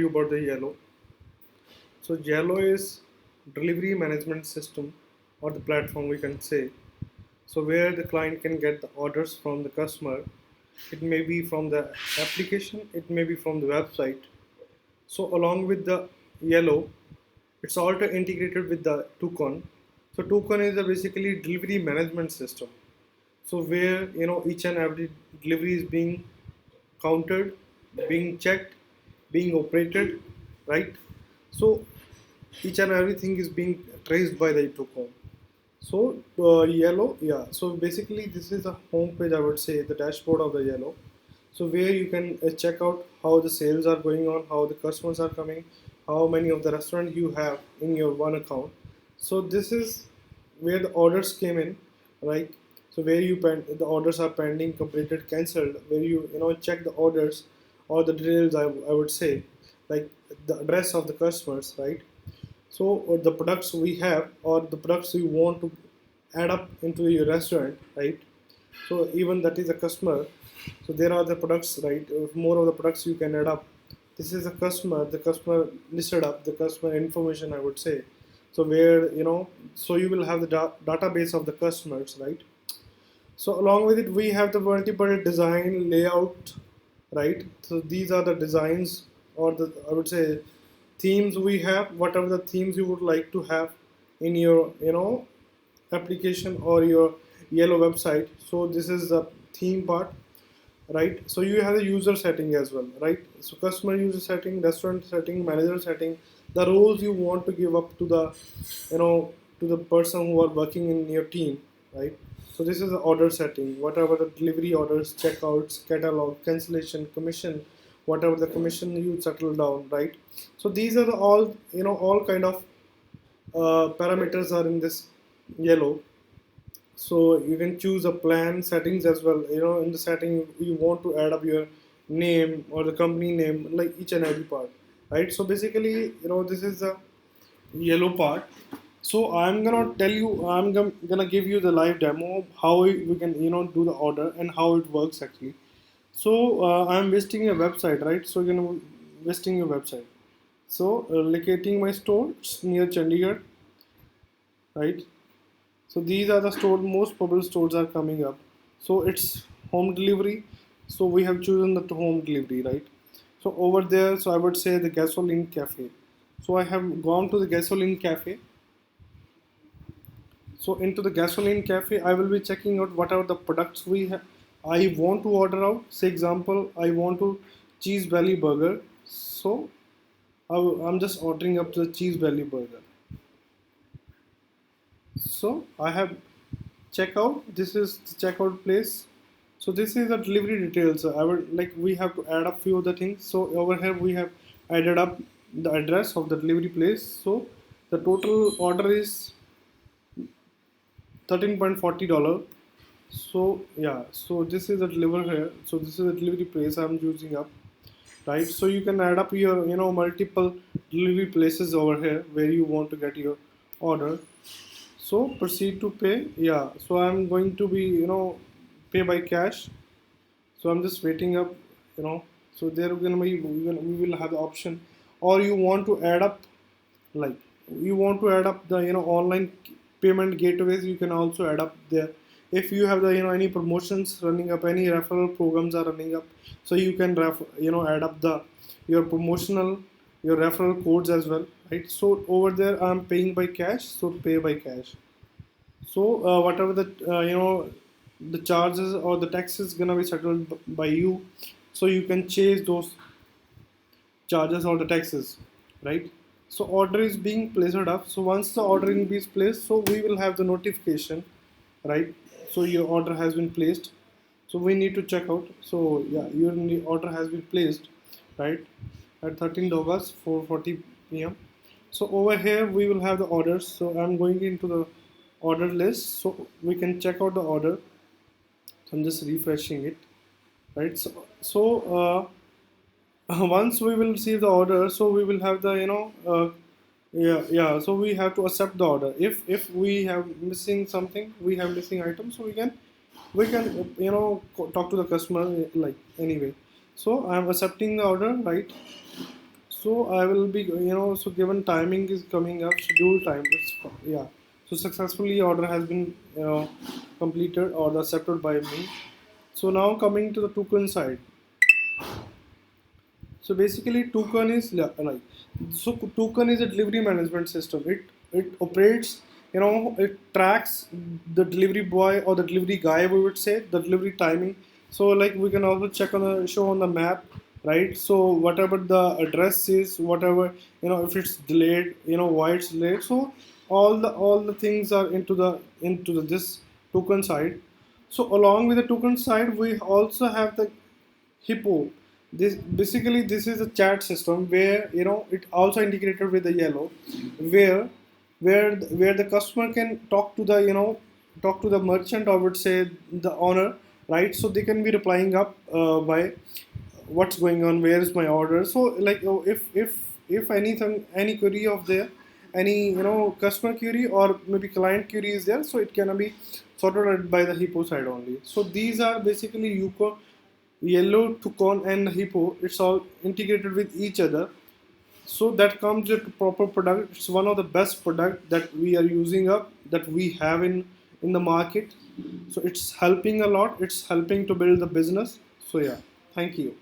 You about the Yellow. So Yellow is delivery management system or the platform we can say. So where the client can get the orders from the customer. It may be from the application, it may be from the website. So along with the Yellow, it's also integrated with the Tukon. So Tukon is a basically delivery management system. So where each and every delivery is being counted, being checked, being operated, right? So each and everything is being traced by the Itoco. So Yellow, yeah. So basically, this is the home page. I would say the dashboard of the Yellow. So where you can check out how the sales are going on, how the customers are coming, how many of the restaurant you have in your one account. So this is where the orders came in, right? So where the orders are pending, completed, cancelled. Where you check the orders or the details. I would say like the address of the customers, right? So the products we have or the products you want to add up into your restaurant, right? So even that is a customer. So there are the products, right? More of the products you can add up. This is a customer. The customer listed up the customer information, I would say. So where so you will have the database of the customers, right? So along with it, we have the multiple design layout, right? So these are the designs or the I would say themes we have. Whatever the themes you would like to have in your application or your Yellow website. So this is the theme part, right? So you have the user setting as well, right? So customer user setting, restaurant setting, manager setting, the roles you want to give up to the you know to the person who are working in your team, right? So this is the order setting, whatever the delivery orders, checkouts, catalog, cancellation, commission, whatever the commission you settle down, right? So these are the all all kind of parameters are in this Yellow. So you can choose a plan settings as well. In the setting you want to add up your name or the company name, like each and every part, right? So basically this is the Yellow part. So I'm gonna tell you, gonna give you the live demo how we can do the order and how it works actually. So I'm visiting a website, right? So visiting your website. So locating my store, it's near Chandigarh, right? So these are the store most popular stores are coming up. So it's home delivery. So we have chosen the home delivery, right? So over there, so I would say the gasoline cafe. So I have gone to the gasoline cafe. So into the gasoline cafe, I will be checking out what are the products we have. I want to order out. Say example, I want to cheese belly burger. So I'm just ordering up the cheese belly burger. So I have checkout. This is the checkout place. So this is the delivery details. So I would like we have to add up few of the things. So over here we have added up the address of the delivery place. So the total order is $13.40. So yeah, so this is the deliver here. So this is the delivery place I'm using up, right? So you can add up your multiple delivery places over here where you want to get your order. So proceed to pay. Yeah. So I'm going to be pay by cash. So I'm just waiting up. You know. So there gonna be we will have the option, or you want to add up like you want to add up the online payment gateways. You can also add up there. If you have the any promotions running up, any referral programs are running up, so you can add up the your promotional your referral codes as well, right? So over there I'm paying by cash, so pay by cash. So whatever the the charges or the taxes gonna be settled by you, so you can chase those charges or the taxes, right? So order is being placed up. So once the ordering is placed, so we will have the notification, right? So your order has been placed. So we need to check out. So yeah, your order has been placed, right? At 13 August 4:40 p.m. So over here we will have the orders. So I'm going into the order list, so we can check out the order. So I'm just refreshing it, right? Once we will receive the order, so we will have the yeah. So we have to accept the order. If we have missing something, we have missing items, so we can talk to the customer like anyway. So I'm accepting the order, right? So I will be, so given timing is coming up, schedule time. Yeah. So successfully order has been, completed or accepted by me. So now coming to the token side. So basically, token is like, so token is a delivery management system. It operates, it tracks the delivery boy or the delivery guy. We would say the delivery timing. So like we can also check on the show on the map, right? So whatever the address is, whatever, if it's delayed, why it's delayed. So all the things are into the this token side. So along with the token side, we also have the Hippo. This is a chat system where it also integrated with the Yellow, where where the customer can talk to the merchant, or would say the owner, right? So they can be replying up by what's going on, where is my order. So like, if anything, any query of there, any customer query or maybe client query is there, so it can be sorted out by the Hippo side only. So these are basically Yuko, Yellow, Toucan and Hippo. It's all integrated with each other, so that comes with proper product. It's one of the best product that we are using up, that we have in the market. So it's helping a lot, it's helping to build the business. So yeah, thank you.